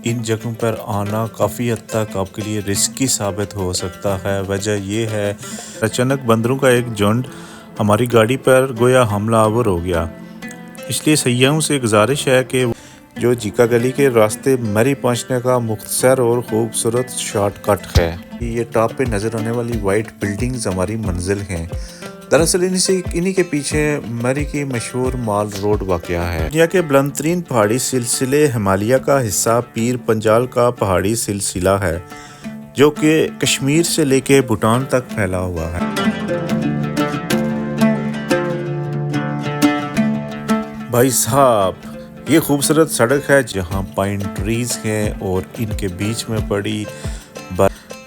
इन जगहों पर आना काफ़ी हद तक आपके लिए रिस्की साबित हो सकता है। वजह ये है, अचानक बंदरों का एक झुंड हमारी गाड़ी पर गोया हमलावर हो गया। इसलिए सैयाहों से गुजारिश है कि जो जीका गली के रास्ते मरी पहुंचने का मुख्तसर और खूबसूरत शॉर्टकट है। ये टॉप पे नज़र आने वाली वाइट बिल्डिंग्स हमारी मंजिल हैं। दरअसल इन्हीं के पीछे मरी की मशहूर माल रोड वाक़या है। दुनिया के बुलंद तरीन पहाड़ी सिलसिले हिमालय का हिस्सा पीर पंजाल का पहाड़ी सिलसिला है, जो कि कश्मीर से लेके भूटान तक फैला हुआ है। भाई साहब, ये खूबसूरत सड़क है जहाँ पाइन ट्रीज हैं और इनके बीच में पड़ी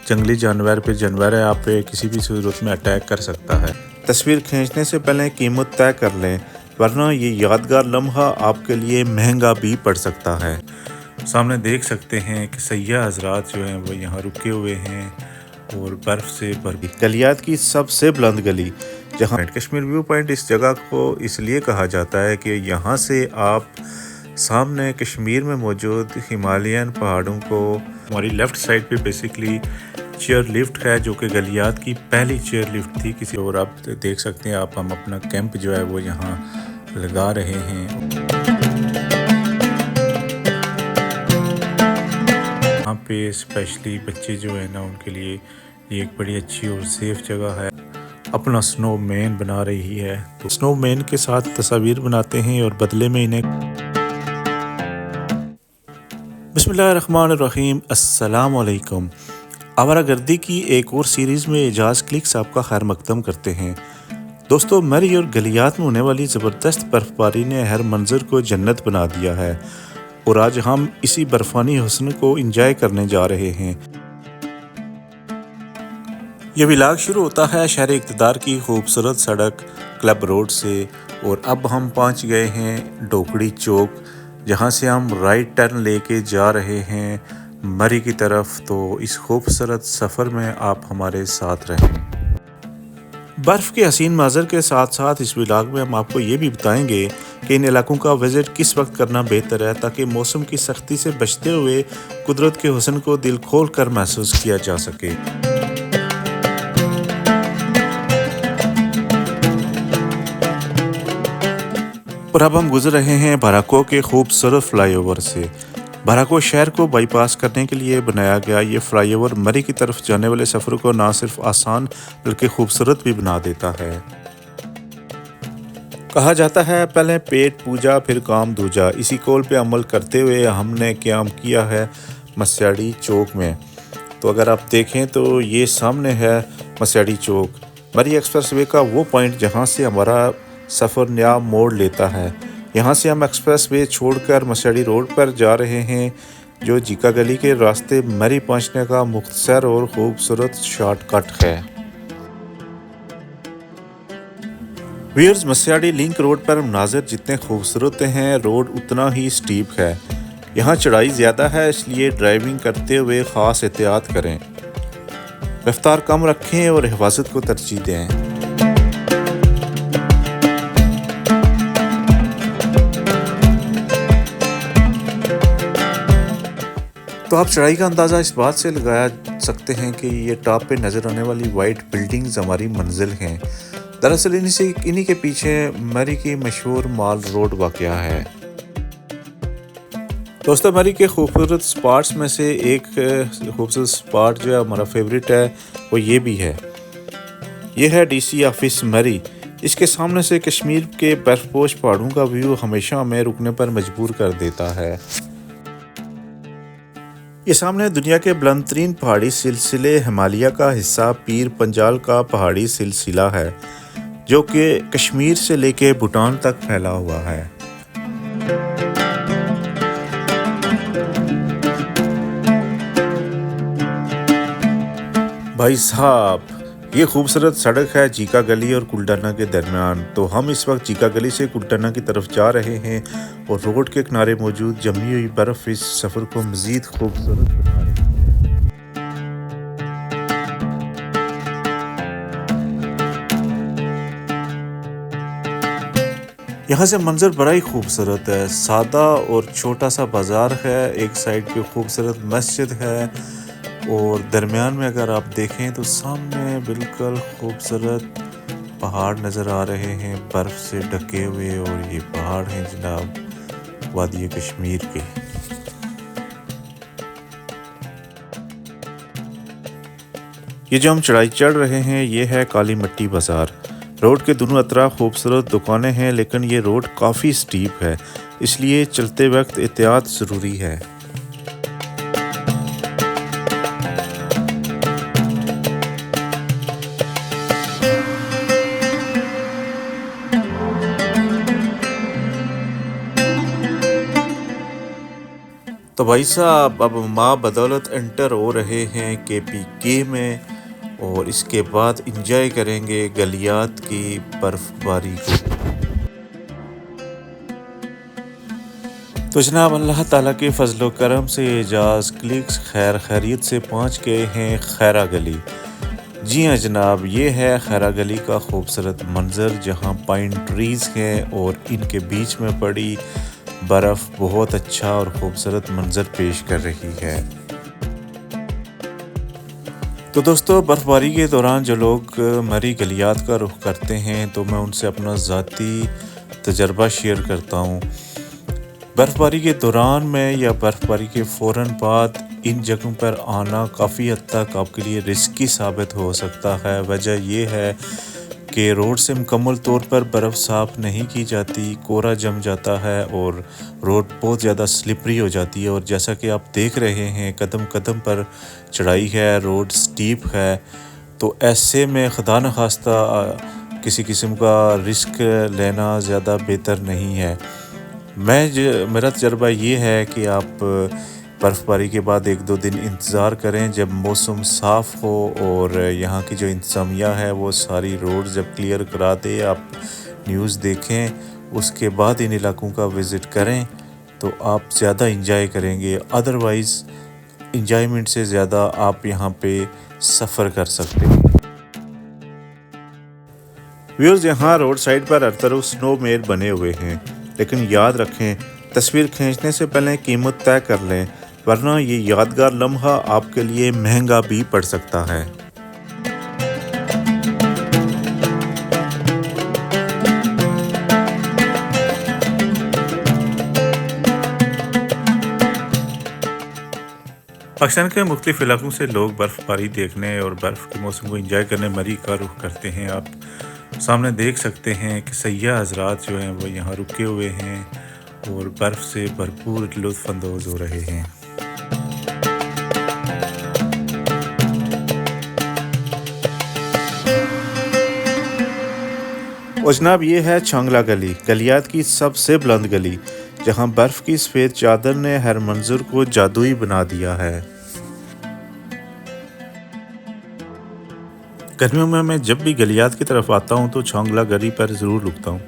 जंगली जानवर पे जानवर है, आप पे किसी भी सूरत में अटैक कर सकता है। तस्वीर खींचने से पहले कीमत तय कर लें, वरना ये यादगार लम्हा आपके लिए महंगा भी पड़ सकता है। सामने देख सकते हैं कि सैयाह हजरात जो हैं वो यहाँ रुके हुए हैं और बर्फ़ से भरी गलियात की सबसे बुलंद गली जहाँ कश्मीर व्यू पॉइंट इस जगह को इसलिए कहा जाता है कि यहाँ से आप सामने कश्मीर में मौजूद हिमालयन पहाड़ों को, हमारी लेफ़्ट साइड पे बेसिकली चेयर लिफ्ट है जो कि गलियात की पहली चेयर लिफ्ट थी किसी, और आप देख सकते हैं आप हम अपना कैंप जो है वो यहाँ लगा रहे हैं। यहाँ पे स्पेशली बच्चे जो है ना उनके लिए ये एक बड़ी अच्छी और सेफ जगह है। अपना स्नोमैन बना रही है, तो स्नोमैन के साथ तस्वीर बनाते हैं और बदले में इन्हें बिस्मिल्लाहिर्रहमानिर्रहीम अस्सलाम वालेकुम। आवारा गर्दी की एक और सीरीज़ में एजाज क्लिक्स आपका खैर मकदम करते हैं। दोस्तों, मरी और गलियात में होने वाली ज़बरदस्त बर्फ़बारी ने हर मंज़र को जन्नत बना दिया है और आज हम इसी बर्फ़ानी हुस्न को एंजॉय करने जा रहे हैं। यह व्लॉग शुरू होता है शहर इक़्तिदार की खूबसूरत सड़क क्लब रोड से और अब हम पहुंच गए हैं ढोकड़ी चौक, जहां से हम राइट टर्न लेके जा रहे हैं मरी की तरफ। तो इस खूबसूरत सफ़र में आप हमारे साथ रहें। बर्फ़ के हसीन मंज़र के साथ साथ इस व्लॉग में हम आपको ये भी बताएंगे कि इन इलाकों का विज़िट किस वक्त करना बेहतर है, ताकि मौसम की सख्ती से बचते हुए कुदरत के हुस्न को दिल खोल कर महसूस किया जा सके। और अब हम गुजर रहे हैं बाराको के खूबसूरत फ्लाईओवर से। बाराको शहर को बाईपास करने के लिए बनाया गया ये फ्लाईओवर मरी की तरफ जाने वाले सफ़र को ना सिर्फ आसान बल्कि खूबसूरत भी बना देता है। कहा जाता है पहले पेट पूजा फिर काम दूजा। इसी कौल पे अमल करते हुए हमने क़याम किया है मस्याड़ी चौक में। तो अगर आप देखें तो ये सामने है मस्याड़ी चौक, मरी एक्सप्रेसवे का वो पॉइंट जहाँ से हमारा सफ़र नया मोड़ लेता है। यहाँ से हम एक्सप्रेसवे छोड़कर मस्याड़ी रोड पर जा रहे हैं, जो जीका गली के रास्ते मरी पहुँचने का मुख्तसर और खूबसूरत शॉर्टकट है। व्यूअर्स, मस्याड़ी लिंक रोड पर मनाज़र जितने खूबसूरत हैं, रोड उतना ही स्टीप है। यहाँ चढ़ाई ज़्यादा है, इसलिए ड्राइविंग करते हुए ख़ास एहतियात करें, रफ्तार कम रखें और हिफाजत को तरजीह दें। तो आप चढ़ाई का अंदाज़ा इस बात से लगाया सकते हैं कि ये टॉप पे नज़र आने वाली वाइट बिल्डिंग्स हमारी मंजिल हैं। दरअसल इन्हीं के पीछे मरी की मशहूर माल रोड वाक़या है। दोस्तों, मरी के खूबसूरत स्पॉट्स में से एक खूबसूरत स्पॉट जो है हमारा फेवरेट है, वो ये भी है। ये है DC ऑफिस मरी। इसके सामने से कश्मीर के बर्फपोश पहाड़ों का व्यू हमेशा हमें रुकने पर मजबूर कर देता है। ये सामने दुनिया के बुलंद तरीन पहाड़ी सिलसिले हिमालय का हिस्सा पीर पंजाल का पहाड़ी सिलसिला है, जो कि कश्मीर से लेके भूटान तक फैला हुआ है। भाई साहब, ये खूबसूरत सड़क है जीका गली और कुल्टाना के दरमियान। तो हम इस वक्त जीका गली से कुल्टाना की तरफ जा रहे हैं और रोड के किनारे मौजूद जमी हुई बर्फ़ इस सफ़र को मज़ीद खूबसूरत बना रही है। यहाँ से मंजर बड़ा ही खूबसूरत है। सादा और छोटा सा बाज़ार है, एक साइड पे खूबसूरत मस्जिद है और दरमियान में अगर आप देखें तो सामने बिल्कुल खूबसूरत पहाड़ नज़र आ रहे हैं, बर्फ़ से ढके हुए। और ये पहाड़ हैं जनाब वादी कश्मीर के। ये जो हम चढ़ाई चढ़ रहे हैं ये है काली मट्टी बाज़ार। रोड के दोनों अतराफ खूबसूरत दुकानें हैं, लेकिन ये रोड काफ़ी स्टीप है, इसलिए चलते वक्त एहतियात ज़रूरी है। तो भाई साहब अब माँ बदौलत एंटर हो रहे हैं KPK में, और इसके बाद इंजॉय करेंगे गलियात की बर्फबारी को। तो जनाब अल्लाह ताला के फजलो करम से एजाज क्लिक्स खैर खैरियत से पहुंच गए हैं खैरा गली। जी हाँ जनाब, ये है खैरा गली का खूबसूरत मंजर, जहां पाइन ट्रीज़ हैं और इनके बीच में पड़ी बर्फ़ बहुत अच्छा और खूबसूरत मंजर पेश कर रही है। तो दोस्तों, बर्फ़बारी के दौरान जो लोग मरी गलियात का रुख करते हैं तो मैं उनसे अपना ज़ाती तजर्बा शेयर करता हूँ। बर्फ़बारी के दौरान में या बर्फ़बारी के फ़ौरन बाद इन जगहों पर आना काफ़ी हद तक आपके लिए रिस्की साबित हो सकता है। वजह यह है कि रोड से मुकम्मल तौर पर बर्फ़ साफ़ नहीं की जाती, कोहरा जम जाता है और रोड बहुत ज़्यादा स्लिपरी हो जाती है। और जैसा कि आप देख रहे हैं कदम कदम पर चढ़ाई है, रोड स्टीप है, तो ऐसे में खुदा न खास्ता किसी किस्म का रिस्क लेना ज़्यादा बेहतर नहीं है। मेरा तजर्बा ये है कि आप बर्फ़बारी के बाद 1-2 दिन इंतज़ार करें जब मौसम साफ़ हो और यहाँ की जो इंतज़ामिया है वो सारी रोड जब क्लियर करा दे, आप न्यूज़ देखें, उसके बाद इन इलाकों का विज़िट करें तो आप ज़्यादा इंजॉय करेंगे। अदरवाइज़ इंजॉयमेंट से ज़्यादा आप यहाँ पे सफ़र कर सकते हैं। व्यूअर्स, यहाँ रोड साइड पर हर तरफ स्नो मेर बने हुए हैं, लेकिन याद रखें तस्वीर खींचने से पहले कीमत तय कर लें, वरना ये यादगार लम्हा आपके लिए महंगा भी पड़ सकता है। पाकिस्तान के मुख्तलिफ इलाकों से लोग बर्फ़बारी देखने और बर्फ़ के मौसम को एंजॉय करने मरी का रुख करते हैं। आप सामने देख सकते हैं कि सयाह हज़रात जो हैं वो यहाँ रुके हुए हैं और बर्फ़ से भरपूर लुत्फ़ अंदोज़ हो रहे हैं। और जनाब ये है छांगला गली, गलियात की सबसे बुलंद गली, जहां बर्फ़ की सफ़ेद चादर ने हर मंजर को जादुई बना दिया है। गर्मियों में मैं जब भी गलियात की तरफ आता हूं तो छांगला गली पर ज़रूर रुकता हूं।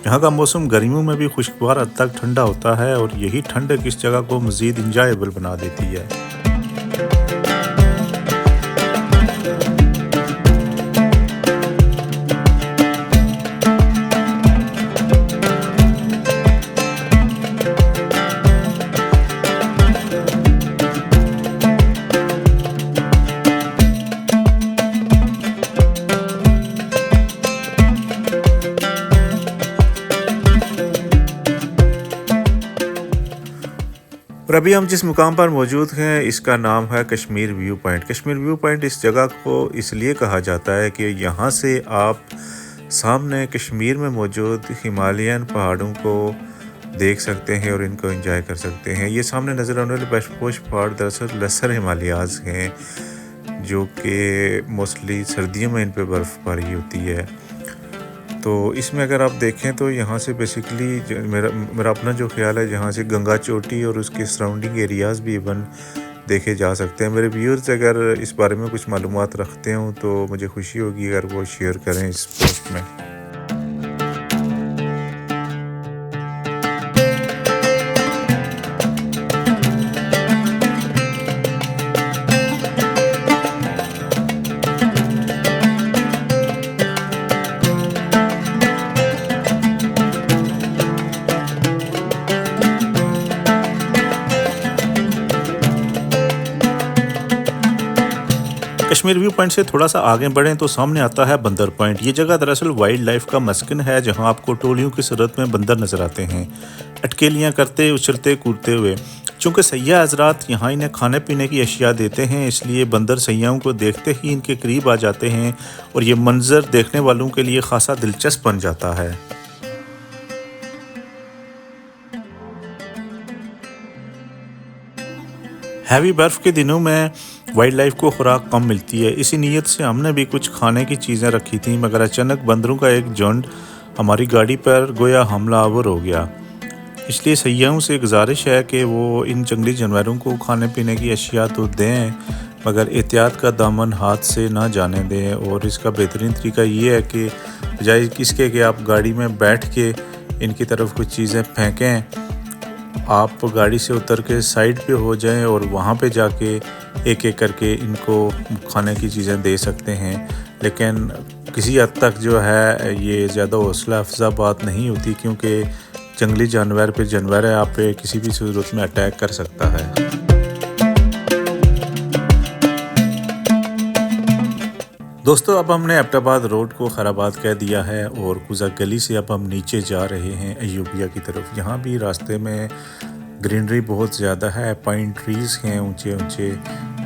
यहाँ का मौसम गर्मियों में भी खुशगवार हद तक ठंडा होता है और यही ठंडक इस जगह को मज़ीद इंजॉयबल बना देती है। और अभी हम जिस मुकाम पर मौजूद हैं इसका नाम है Kashmir view point. Kashmir view point इस जगह को इसलिए कहा जाता है कि यहाँ से आप सामने कश्मीर में मौजूद हिमालयन पहाड़ों को देख सकते हैं और इनको एंजॉय कर सकते हैं। ये सामने नज़र आने वाले बर्फपोश पहाड़ दरअसल लेसर हिमालयाज़ हैं, जो कि मोस्टली सर्दियों में इन पर बर्फ़बारी होती है। तो इसमें अगर आप देखें तो यहाँ से बेसिकली मेरा अपना जो ख्याल है, यहाँ से गंगा चोटी और उसके सराउंडिंग एरियाज़ भी इवन देखे जा सकते हैं। मेरे व्यूअर्स अगर इस बारे में कुछ मालूमात रखते हो तो मुझे खुशी होगी अगर वो शेयर करें इस पोस्ट में। कश्मीर व्यू पॉइंट से थोड़ा सा आगे बढ़ें तो सामने आता है बंदर पॉइंट। ये जगह दरअसल वाइल्ड लाइफ का मस्कन है, जहां आपको टोलियों की सूरत में बंदर नजर आते हैं, अटकेलियां करते, उछलते कूदते हुए। चूँकि सयाह हजरात यहाँ इन्हें खाने पीने की अशिया देते हैं, इसलिए बंदर सयाहों को देखते ही इनके करीब आ जाते हैं और ये मंजर देखने वालों के लिए खासा दिलचस्प बन जाता है। हैवी बर्फ़ के दिनों में वाइल्ड लाइफ को खुराक कम मिलती है, इसी नीयत से हमने भी कुछ खाने की चीज़ें रखी थी, मगर अचानक बंदरों का एक झुंड हमारी गाड़ी पर गोया हमलावर हो गया। इसलिए सयाहों से गुजारिश है कि वो इन जंगली जानवरों को खाने पीने की अशिया तो दें, मगर एहतियात का दामन हाथ से ना जाने दें। और इसका बेहतरीन तरीका ये है कि बजाय इसके कि आप गाड़ी में बैठ के इनकी तरफ कुछ चीज़ें फेंकें, आप गाड़ी से उतर के साइड पे हो जाएं और वहाँ पे जाके एक एक करके इनको खाने की चीज़ें दे सकते हैं। लेकिन किसी हद तक जो है ये ज़्यादा हौसला अफजा बात नहीं होती, क्योंकि जंगली जानवर पे जानवर है, आप पे किसी भी सूरत में अटैक कर सकता है। दोस्तों, अब हमने एबटाबाद रोड को खैराबाद कह दिया है और कुजा गली से अब हम नीचे जा रहे हैं अयूबिया की तरफ। यहाँ भी रास्ते में ग्रीनरी बहुत ज़्यादा है, पाइन ट्रीज़ हैं ऊंचे ऊंचे,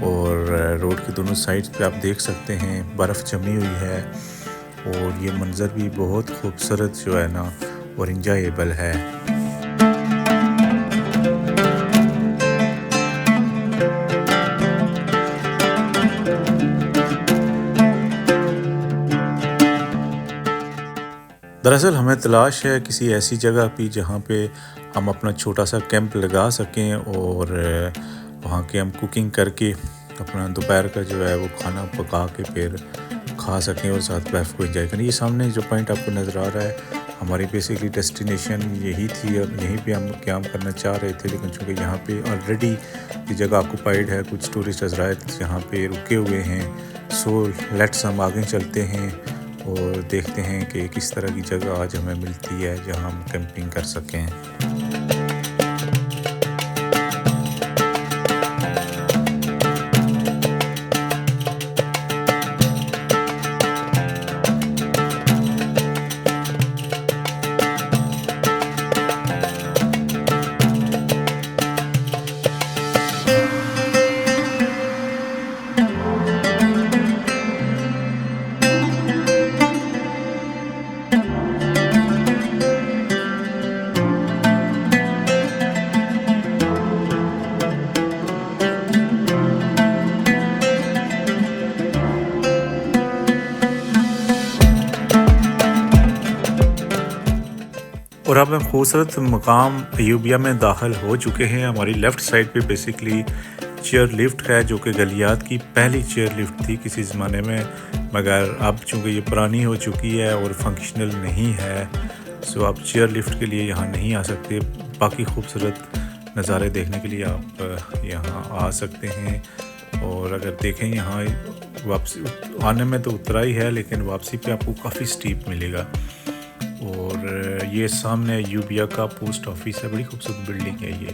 और रोड के दोनों साइड्स पे आप देख सकते हैं बर्फ़ जमी हुई है, और ये मंज़र भी बहुत खूबसूरत जो है ना और इंजॉयबल है। दरअसल हमें तलाश है किसी ऐसी जगह की जहाँ पे हम अपना छोटा सा कैंप लगा सकें और वहाँ के हम कुकिंग करके अपना दोपहर का जो है वो खाना पका के फिर खा सकें और साथ बर्फ़ को एंजॉय करें। ये सामने जो पॉइंट आपको नज़र आ रहा है, हमारी बेसिकली डेस्टिनेशन यही थी। अब यहीं पे हम कैंप करना चाह रहे थे, लेकिन चूँकि यहाँ पे ऑलरेडी ये जगह ऑक्यूपाइड है, कुछ टूरिस्ट हज़रात यहाँ पे रुके हुए हैं, सो लेट्स हम आगे चलते हैं और देखते हैं कि किस तरह की जगह आज हमें मिलती है जहाँ हम कैंपिंग कर सकें। और अब हम खूबसूरत मकाम अयूबिया में दाखिल हो चुके हैं। हमारी लेफ़्ट साइड पे बेसिकली चेयर लिफ्ट है, जो कि गलियात की पहली चेयर लिफ्ट थी किसी ज़माने में, मगर अब चूँकि ये पुरानी हो चुकी है और फंक्शनल नहीं है, सो आप चेयर लिफ्ट के लिए यहाँ नहीं आ सकते। बाकी खूबसूरत नज़ारे देखने के लिए आप यहाँ आ सकते हैं। और अगर देखें यहाँ वापसी आने में तो उतरा ही है, लेकिन वापसी पे आपको काफ़ी स्टीप मिलेगा। और ये सामने अयूबिया का पोस्ट ऑफिस है, बड़ी खूबसूरत बिल्डिंग है ये।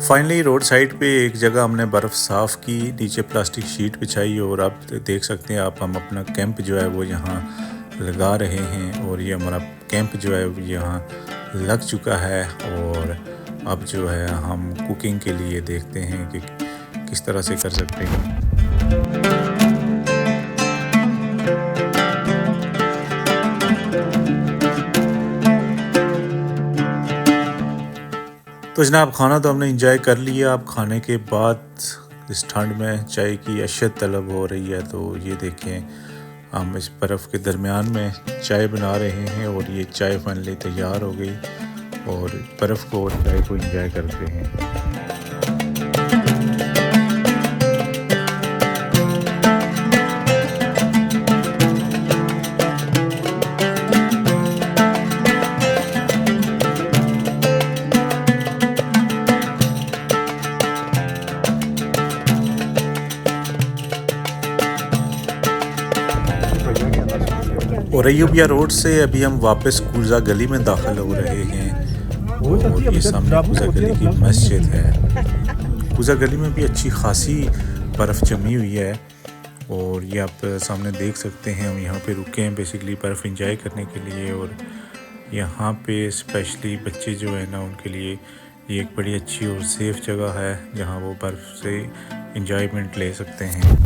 फाइनली रोड साइड पे एक जगह हमने बर्फ़ साफ़ की, नीचे प्लास्टिक शीट बिछाई और आप देख सकते हैं आप हम अपना कैंप जो है वो यहाँ लगा रहे हैं। और ये हमारा कैंप जो है यहाँ लग चुका है और अब जो है हम कुकिंग के लिए देखते हैं कि किस तरह से कर सकते हैं। तो जनाब, खाना तो हमने इंजॉय कर लिया। अब खाने के बाद इस ठंड में चाय की अशद तलब हो रही है, तो ये देखें हम इस बर्फ़ के दरमियान में चाय बना रहे हैं और ये चाय फाइनली तैयार हो गई और बर्फ़ को और चाय को इंजॉय करते हैं। और अयूबिया रोड से अभी हम वापस कुजा गली में दाखिल हो रहे हैं और ये सामने कुजा गली की मस्जिद है। मकबूजा गली में भी अच्छी खासी बर्फ़ जमी हुई है और ये आप सामने देख सकते हैं। हम यहाँ पे रुके हैं बेसिकली बर्फ़ एंजॉय करने के लिए और यहाँ पे स्पेशली बच्चे जो है ना उनके लिए ये एक बड़ी अच्छी और सेफ़ जगह है जहाँ वो बर्फ़ से एंजॉयमेंट ले सकते हैं।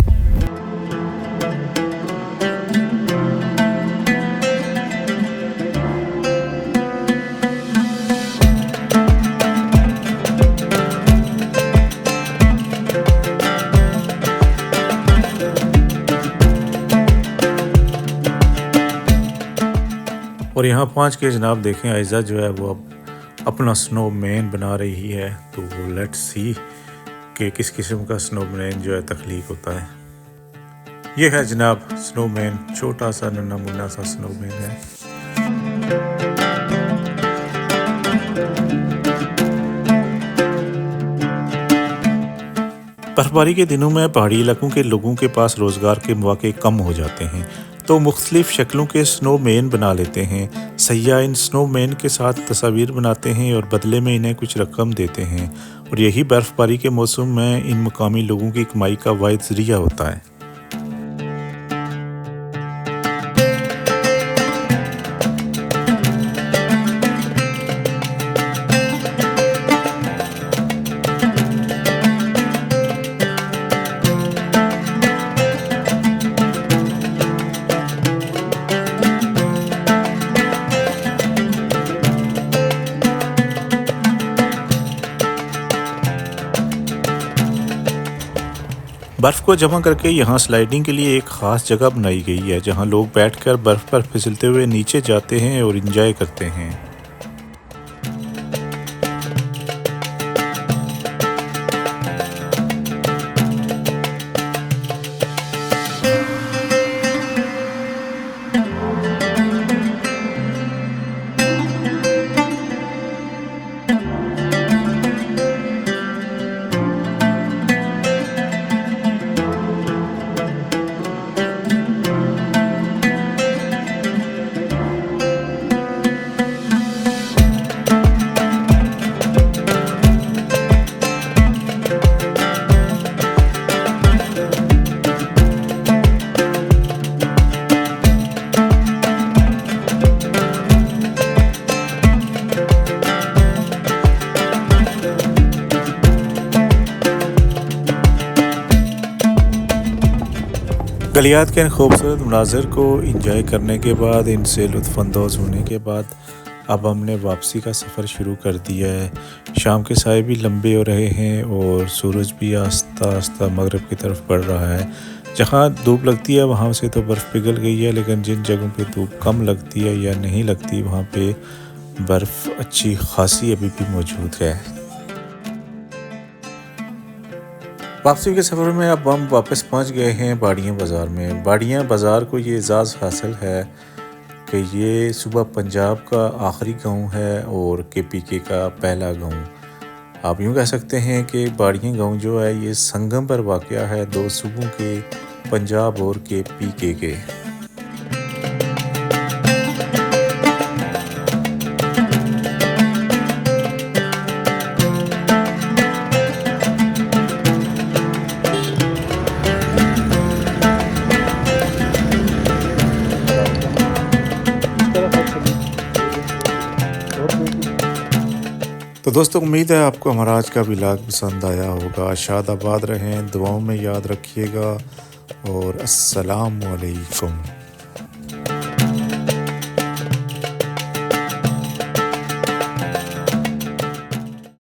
और यहाँ पहुँच के जनाब देखें आयज़ा जो है वो अब अपना स्नोमैन बना रही है, तो लेट्स सी कि किस किस्म का स्नोमैन जो है तख्लीक होता है। ये है जनाब स्नोमैन, छोटा सा नन्हा मुन्ना सा स्नोमैन है। बर्फबारी के दिनों में पहाड़ी इलाकों के लोगों के पास रोज़गार के मौके कम हो जाते हैं, तो मुख्तलिफ शक्लों के स्नोमैन बना लेते हैं। सयाह इन स्नोमैन के साथ तस्वीर बनाते हैं और बदले में इन्हें कुछ रकम देते हैं और यही बर्फ़बारी के मौसम में इन मकामी लोगों की कमाई का वाहिद ज़रिया होता है। बर्फ़ को जमा करके यहाँ स्लाइडिंग के लिए एक ख़ास जगह बनाई गई है जहाँ लोग बैठकर बर्फ़ पर फिसलते हुए नीचे जाते हैं और एंजॉय करते हैं। गलियात के इन खूबसूरत मनाज़िर को इंजॉय करने के बाद, इनसे लुत्फ़अंदोज़ होने के बाद अब हमने वापसी का सफ़र शुरू कर दिया है। शाम के साए भी लंबे हो रहे हैं और सूरज भी आस्ता आस्ता मगरिब की तरफ बढ़ रहा है। जहाँ धूप लगती है वहाँ से तो बर्फ़ पिघल गई है, लेकिन जिन जगहों पे धूप कम लगती है या नहीं लगती वहाँ पे बर्फ़ अच्छी खासी अभी भी मौजूद है। वापसी के सफ़र में अब हम वापस पहुंच गए हैं बाड़ियाँ बाज़ार में। बाड़ियाँ बाज़ार को ये एज़ाज़ हासिल है कि ये सूबा पंजाब का आखिरी गांव है और KPK का पहला गांव। आप यूँ कह सकते हैं कि बाड़ियाँ गांव जो है ये संगम पर वाक़या है दो सूबों के, पंजाब और KPK के। तो दोस्तों उम्मीद है आपको हमारा आज का व्लॉग पसंद आया होगा। शादाबाद रहें, दुआओं में याद रखिएगा और अस्सलाम वालेकुम।